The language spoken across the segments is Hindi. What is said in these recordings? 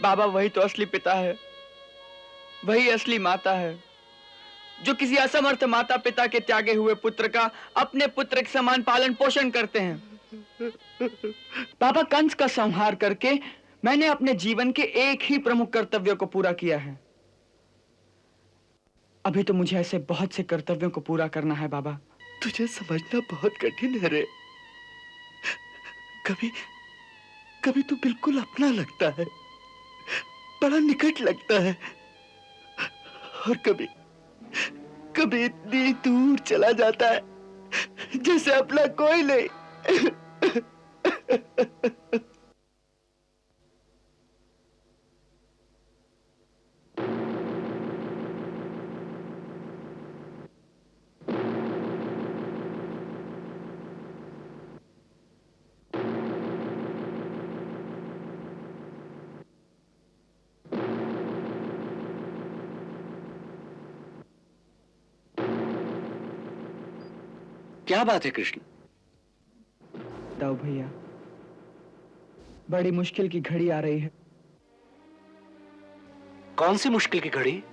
बाबा वही तो असली पिता है, वही असली माता है, जो किसी असमर्थ माता पिता के त्यागे हुए पुत्र का अपने पुत्र के समान पालन पोषण करते हैं। बाबा, कंस का संहार करके मैंने अपने जीवन के एक ही प्रमुख कर्तव्य को पूरा किया है। अभी तो मुझे ऐसे बहुत से कर्तव्यों को पूरा करना है बाबा। तुझे समझना बहुत कठिन है रे। कभी कभी तो बिल्कुल अपना लगता है, बड़ा निकट लगता है, और कभी कभी इतनी दूर चला जाता है जैसे अपना कोई नहीं। क्या बात है कृष्ण? दाऊ भैया, बड़ी मुश्किल की घड़ी आ रही है। कौन सी मुश्किल की घड़ी?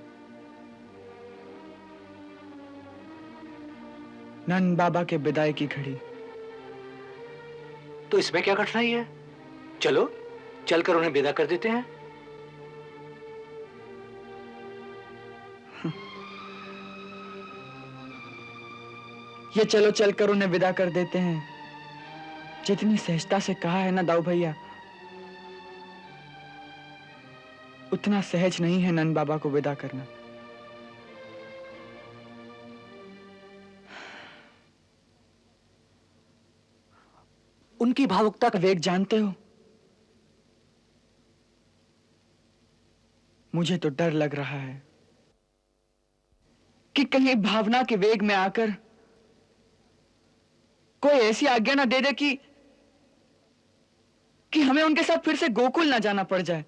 नंद बाबा के विदाई की घड़ी। तो इसमें क्या कठिनाई है? चलो चलकर उन्हें विदा कर देते हैं। ये चलो चलकर उन्हें विदा कर देते हैं, जितनी सहजता से कहा है ना दाऊ भैया, उतना सहज नहीं है नंद बाबा को विदा करना। उनकी भावुकता का वेग जानते हो? मुझे तो डर लग रहा है कि कहीं भावना के वेग में आकर कोई ऐसी आज्ञा ना दे दे कि हमें उनके साथ फिर से गोकुल ना जाना पड़ जाए।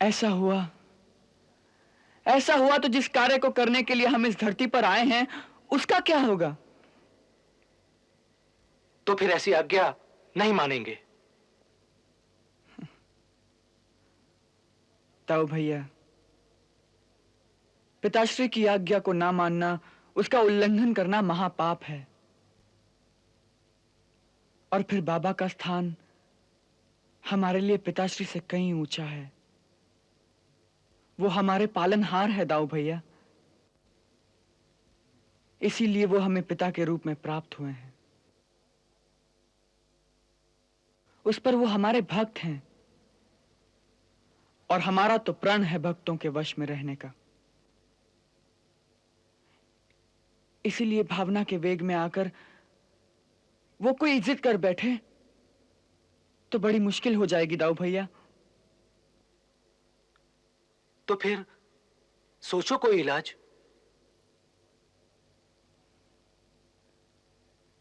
ऐसा हुआ तो जिस कार्य को करने के लिए हम इस धरती पर आए हैं, उसका क्या होगा? तो फिर ऐसी आज्ञा नहीं मानेंगे। ताऊ भैया, पिताश्री की आज्ञा को ना मानना, उसका उल्लंघन करना महापाप है। और फिर बाबा का स्थान हमारे लिए पिताश्री से कहीं ऊंचा है। वो हमारे पालनहार है दाऊ भैया, इसीलिए वो हमें पिता के रूप में प्राप्त हुए हैं। उस पर वो हमारे भक्त हैं, और हमारा तो प्रण है भक्तों के वश में रहने का। इसीलिए भावना के वेग में आकर वो कोई जिद कर बैठे तो बड़ी मुश्किल हो जाएगी दाऊ भैया। तो फिर सोचो कोई इलाज।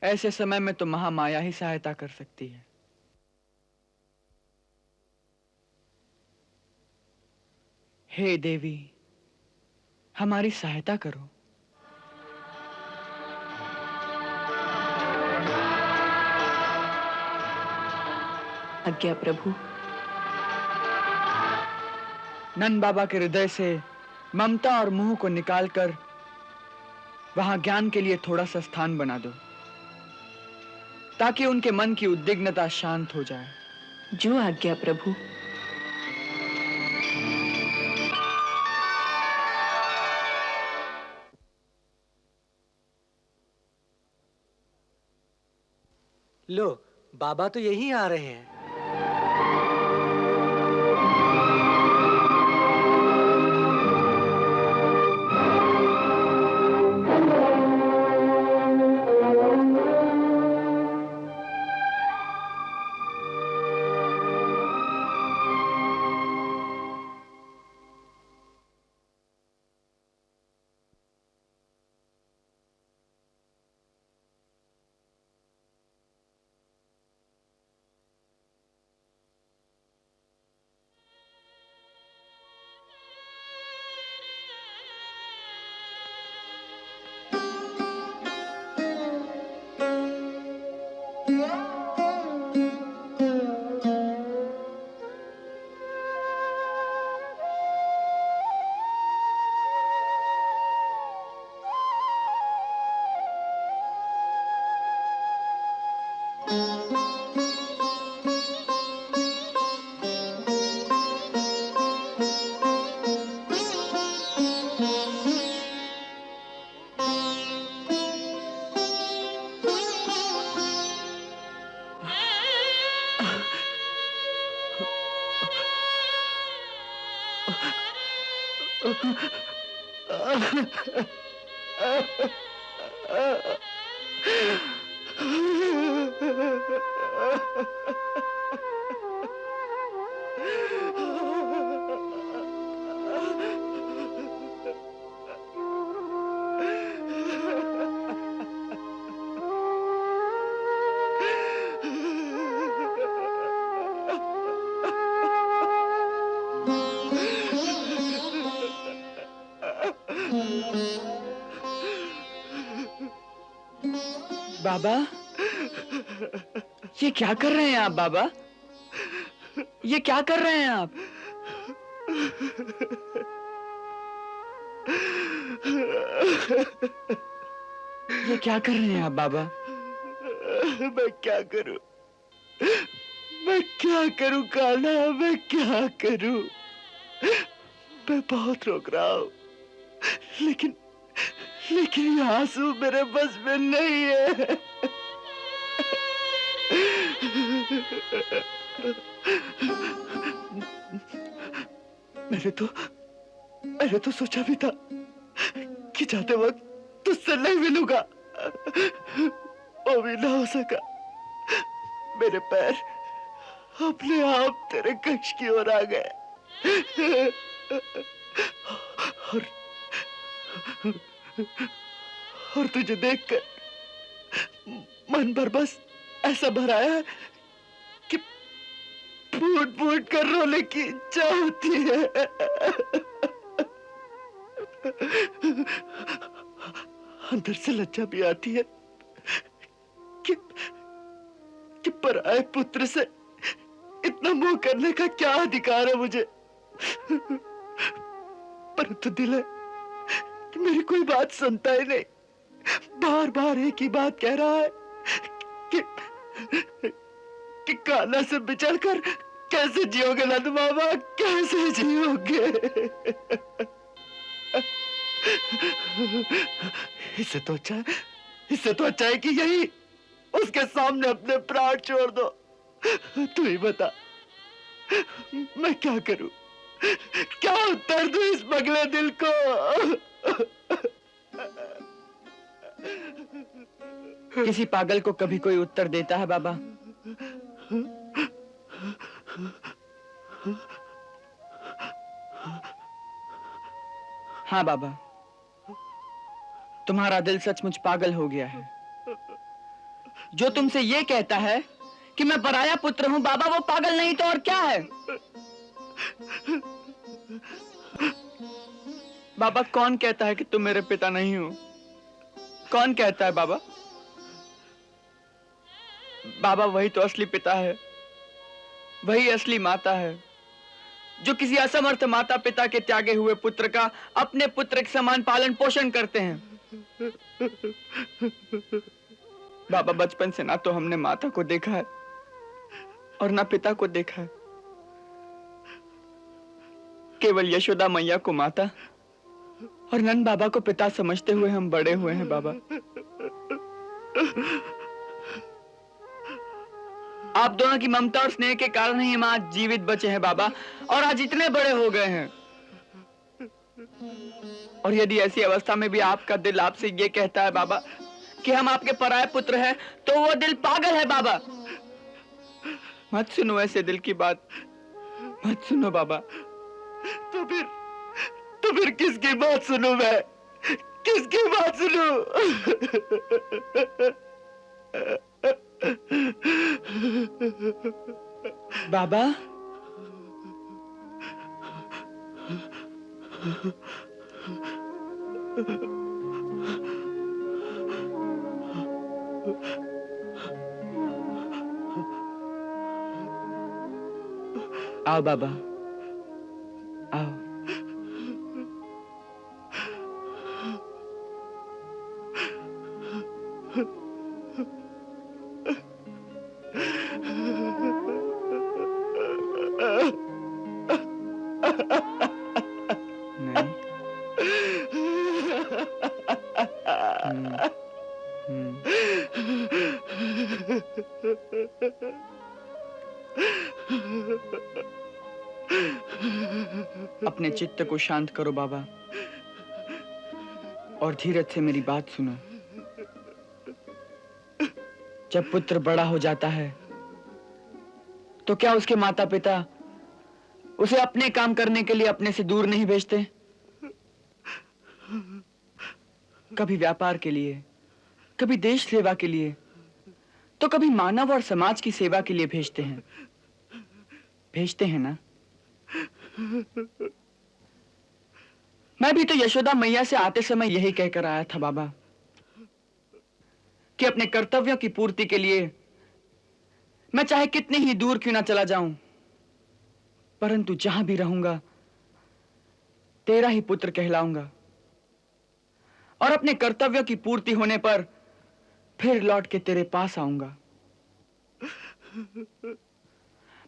ऐसे समय में तो महामाया ही सहायता कर सकती है। हे देवी, हमारी सहायता करो। आज्ञा प्रभु। नंद बाबा के हृदय से ममता और मोह को निकालकर वहां ज्ञान के लिए थोड़ा सा स्थान बना दो, ताकि उनके मन की उद्विग्नता शांत हो जाए। जो आज्ञा प्रभु। लो, बाबा तो यहीं आ रहे हैं। बाबा, ये क्या कर रहे हैं आप बाबा? ये क्या कर रहे हैं आप? ये क्या कर रहे हैं आप बाबा? मैं क्या करूं? मैं क्या करूं कान्हा? मैं क्या करूं? मैं बहुत रोक रहा हूं, लेकिन लेकिन ये आंसू मेरे बस में नहीं है। मैंने तो सोचा भी था कि जाते वक्त तुझसे नहीं मिलूंगा, वो भी ना हो सका। मेरे पैर अपने आप तेरे कक्ष की ओर आ गए और और तुझे देखकर मन भर बस ऐसा भराया है कि फूट फूट कर रोने की इच्छा होती है। अंदर से लज्जा भी आती है कि पराये पुत्र से इतना मुंह करने का क्या अधिकार है मुझे। परंतु दिल है कि मेरी कोई बात सुनता ही नहीं, बार बार एक ही बात कह रहा है कि कि कान्हा से बिछड़ कर कैसे जियोगे नंद बाबा, कैसे जियोगे? इससे तो अच्छा है कि यही उसके सामने अपने प्राण छोड़ दो। तू ही बता, मैं क्या करूं? क्या उत्तर दूं इस पगले दिल को? किसी पागल को कभी कोई उत्तर देता है बाबा? हाँ बाबा, तुम्हारा दिल सचमुच पागल हो गया है। जो तुमसे ये कहता है कि मैं पराया पुत्र हूं बाबा, वो पागल नहीं तो और क्या है? बाबा, कौन कहता है कि तुम मेरे पिता नहीं हो? कौन कहता है बाबा? बाबा, वही तो असली पिता है, वही असली माता है, जो किसी असमर्थ माता पिता के त्यागे हुए पुत्र का अपने पुत्र के समान पालन पोषण करते हैं। बाबा, बचपन से ना तो हमने माता को देखा है और ना पिता को देखा है। केवल यशोदा मैया को माता और नंद बाबा को पिता समझते हुए हम बड़े हुए हैं बाबा। आप दोनों की ममता और स्नेह के कारण ही हम आज जीवित बचे हैं बाबा, और आज इतने बड़े हो गए हैं। और यदि ऐसी अवस्था में भी आपका दिल आपसे ये कहता है बाबा कि हम आपके पराये पुत्र हैं, तो वो दिल पागल है बाबा। मत सुनो ऐसे दिल की बात, मत सुनो बाबा। तो फिर किसकी बात सुनूं मैं? किसकी बात सुनूं? बाबा, आओ बाबा, आओ। नहीं। अपने चित्त को शांत करो बाबा और धीरज से मेरी बात सुनो। जब पुत्र बड़ा हो जाता है तो क्या उसके माता पिता उसे अपने काम करने के लिए अपने से दूर नहीं भेजते? कभी व्यापार के लिए, कभी देश सेवा के लिए, तो कभी मानव और समाज की सेवा के लिए भेजते हैं ना? मैं भी तो यशोदा मैया से आते समय यही कहकर आया था बाबा कि अपने कर्तव्यों की पूर्ति के लिए मैं चाहे कितनी ही दूर क्यों ना चला जाऊं, परंतु जहां भी रहूंगा तेरा ही पुत्र कहलाऊंगा और अपने कर्तव्यों की पूर्ति होने पर फिर लौट के तेरे पास आऊंगा।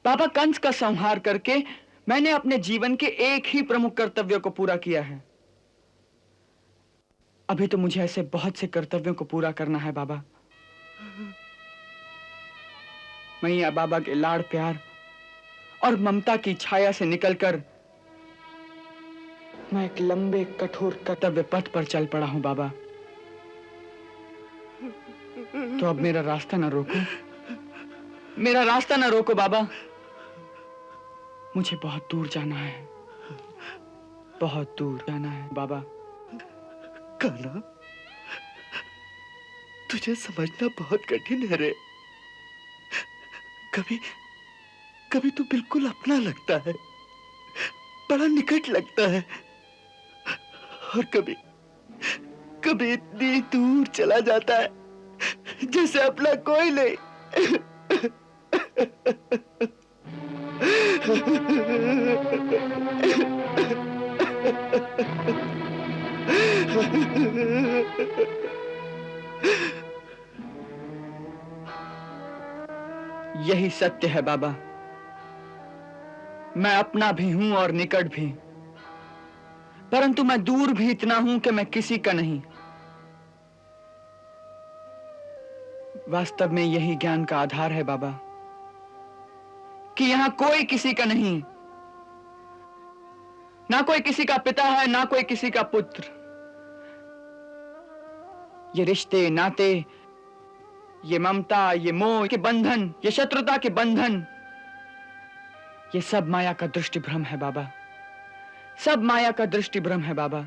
बाबा, कंस का संहार करके मैंने अपने जीवन के एक ही प्रमुख कर्तव्य को पूरा किया है। अभी तो मुझे ऐसे बहुत से कर्तव्यों को पूरा करना है बाबा। मैया बाबा के लाड़ प्यार और ममता की छाया से निकलकर मैं एक लंबे कठोर कर्तव्य पथ पर चल पड़ा हूं बाबा। तो अब मेरा रास्ता ना रोको, मेरा रास्ता ना रोको बाबा। मुझे बहुत दूर जाना है, बहुत दूर जाना है बाबा। कान्हा, तुझे समझना बहुत कठिन है रे। कभी कभी तो बिल्कुल अपना लगता है, बड़ा निकट लगता है, और कभी कभी इतनी दूर चला जाता है जैसे अपना कोई नहीं। यही सत्य है बाबा। मैं अपना भी हूं और निकट भी, परंतु मैं दूर भी इतना हूं कि मैं किसी का नहीं। वास्तव में यही ज्ञान का आधार है बाबा कि यहां कोई किसी का नहीं, ना कोई किसी का पिता है, ना कोई किसी का पुत्र। ये रिश्ते नाते, ये ममता, ये मोह के बंधन, ये शत्रुता के बंधन, ये सब माया का दृष्टि भ्रम है बाबा, सब माया का दृष्टि भ्रम है बाबा।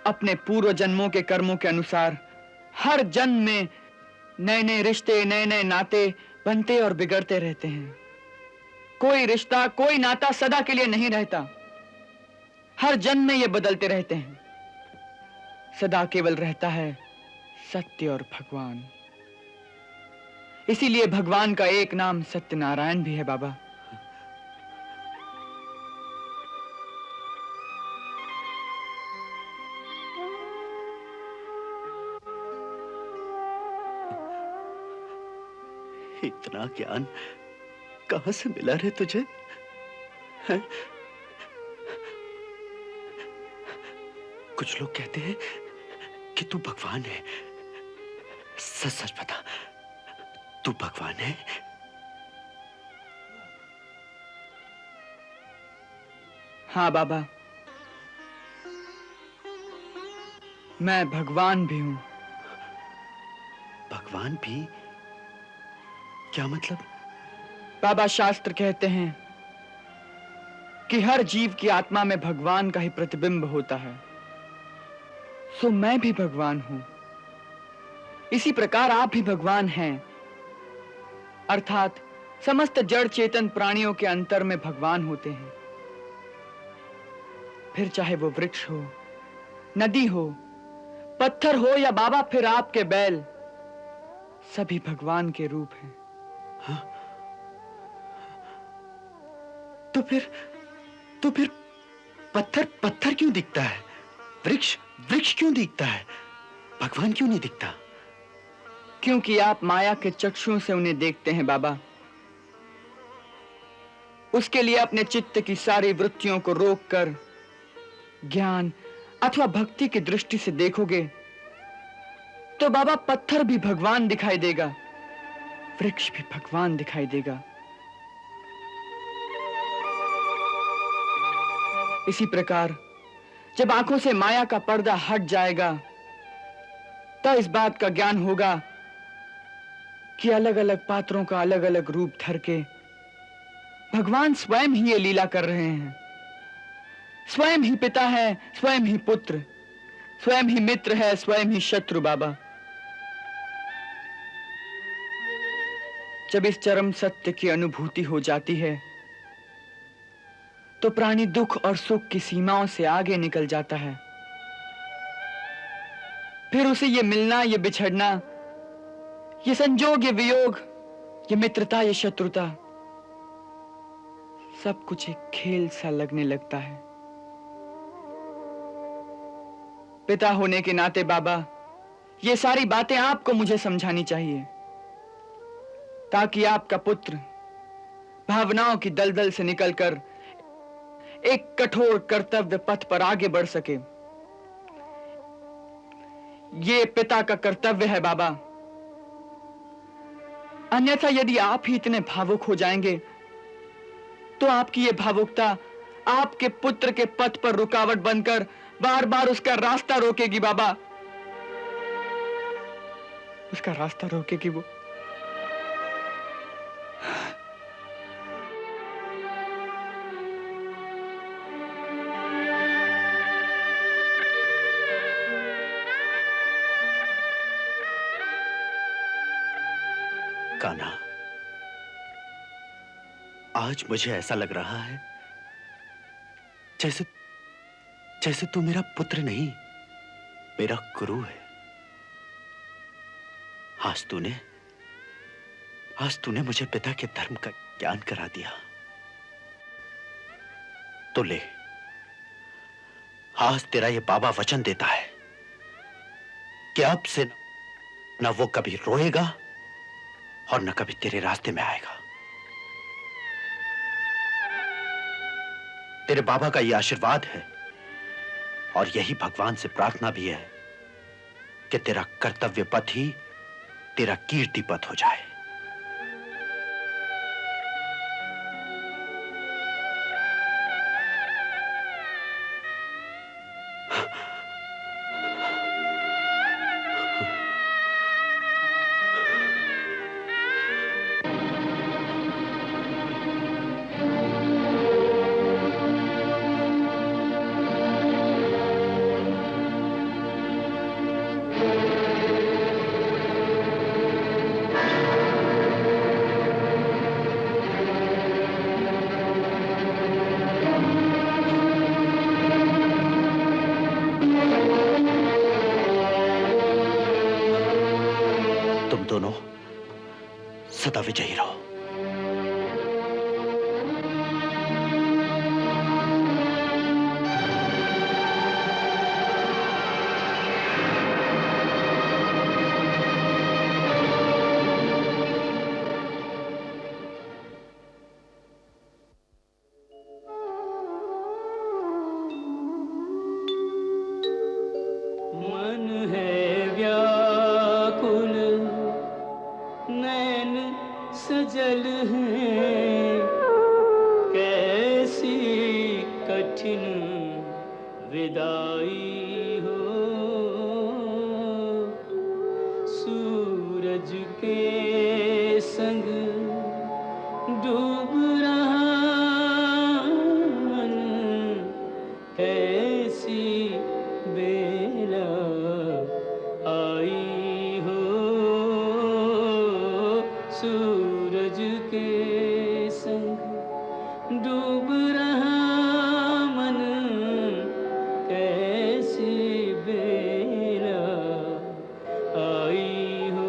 अपने पूर्व जन्मों के कर्मों के अनुसार हर जन्म में नए नए रिश्ते, नए नए नाते बनते और बिगड़ते रहते हैं। कोई रिश्ता, कोई नाता सदा के लिए नहीं रहता। हर जन्म में ये बदलते रहते हैं। सदा केवल रहता है सत्य और भगवान। इसीलिए भगवान का एक नाम सत्यनारायण भी है बाबा। इतना ज्ञान कहां से मिला रे तुझे? है? कुछ लोग कहते हैं कि तू भगवान है। सच सच बता, तू भगवान है? हाँ बाबा, मैं भगवान भी हूं। भगवान भी? क्या मतलब? बाबा, शास्त्र कहते हैं कि हर जीव की आत्मा में भगवान का ही प्रतिबिंब होता है। सो मैं भी भगवान हूं। इसी प्रकार आप भी भगवान हैं, अर्थात समस्त जड़ चेतन प्राणियों के अंतर में भगवान होते हैं। फिर चाहे वो वृक्ष हो, नदी हो, पत्थर हो या बाबा फिर आपके बैल, सभी भगवान के रूप हैं। हाँ? तो फिर पत्थर पत्थर क्यों दिखता है? वृक्ष वृक्ष क्यों दिखता है? भगवान क्यों नहीं दिखता? क्योंकि आप माया के चक्षुओं से उन्हें देखते हैं बाबा। उसके लिए अपने चित्त की सारी वृत्तियों को रोककर ज्ञान अथवा भक्ति की दृष्टि से देखोगे तो बाबा पत्थर भी भगवान दिखाई देगा, वृक्ष भी भगवान दिखाई देगा। इसी प्रकार जब आंखों से माया का पर्दा हट जाएगा तब इस बात का ज्ञान होगा कि अलग अलग पात्रों का अलग अलग रूप धर के भगवान स्वयं ही ये लीला कर रहे हैं। स्वयं ही पिता है, स्वयं ही पुत्र, स्वयं ही मित्र है, स्वयं ही शत्रु। बाबा, जब इस चरम सत्य की अनुभूति हो जाती है तो प्राणी दुख और सुख की सीमाओं से आगे निकल जाता है। फिर उसे ये मिलना, ये बिछड़ना, ये संजोग, ये वियोग, ये मित्रता, ये शत्रुता, सब कुछ एक खेल सा लगने लगता है। पिता होने के नाते बाबा, ये सारी बातें आपको मुझे समझानी चाहिए ताकि आपका पुत्र भावनाओं की दलदल से निकलकर एक कठोर कर्तव्य पथ पर आगे बढ़ सके। ये पिता का कर्तव्य है बाबा। अन्यथा यदि आप ही इतने भावुक हो जाएंगे तो आपकी ये भावुकता आपके पुत्र के पथ पर रुकावट बनकर बार बार उसका रास्ता रोकेगी बाबा, उसका रास्ता रोकेगी वो। कान्हा, आज मुझे ऐसा लग रहा है जैसे जैसे तू मेरा पुत्र नहीं, मेरा गुरु है। आज तूने मुझे पिता के धर्म का ज्ञान करा दिया। तो ले, आज तेरा ये बाबा वचन देता है कि अब से न वो कभी रोएगा और न कभी तेरे रास्ते में आएगा। तेरे बाबा का यह आशीर्वाद है और यही भगवान से प्रार्थना भी है कि तेरा कर्तव्य पथ ही तेरा कीर्ति पथ हो जाए। दोनों सदा विजयी रहो। मन है व्याकुल, नैन सजल हैं, कैसी कठिन विदाई हो। सूरज के संग डूब रहा मन, कैसी बेला आई हो। सूरज के संग डूब रहा मन, कैसी बेला आई हो।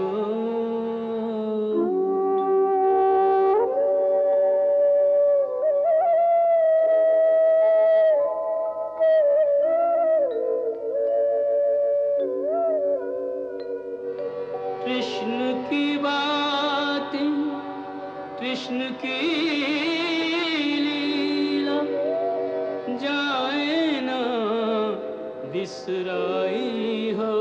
कृष्ण की बातें, कृष्ण की लीला जाए ना बिसराई हो।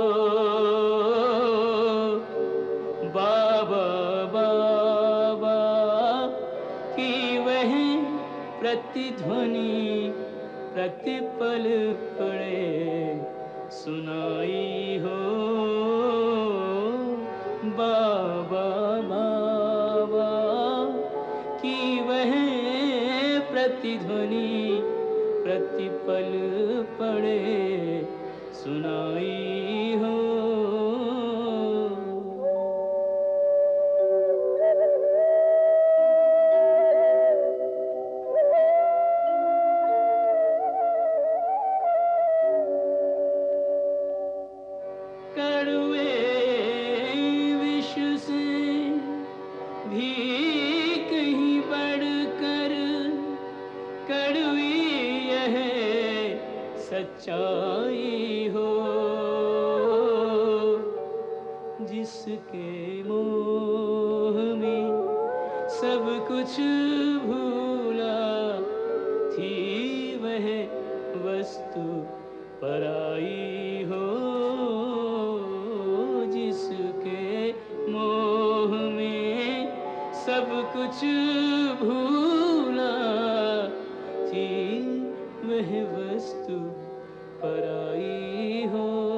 बाबा बाबा की वह प्रतिध्वनि प्रतिपल पड़े सुनाई हो। बाबा बाबा की वह प्रतिध्वनि प्रतिपल पड़े सुनाई हो। कड़वे विष से भी कहीं बढ़कर कड़वी यह सच्चाई हो। जिसके मोह में सब कुछ भूला थी वह वस्तु पराई हो। जिसके मोह में सब कुछ भूला थी वह वस्तु पराई हो।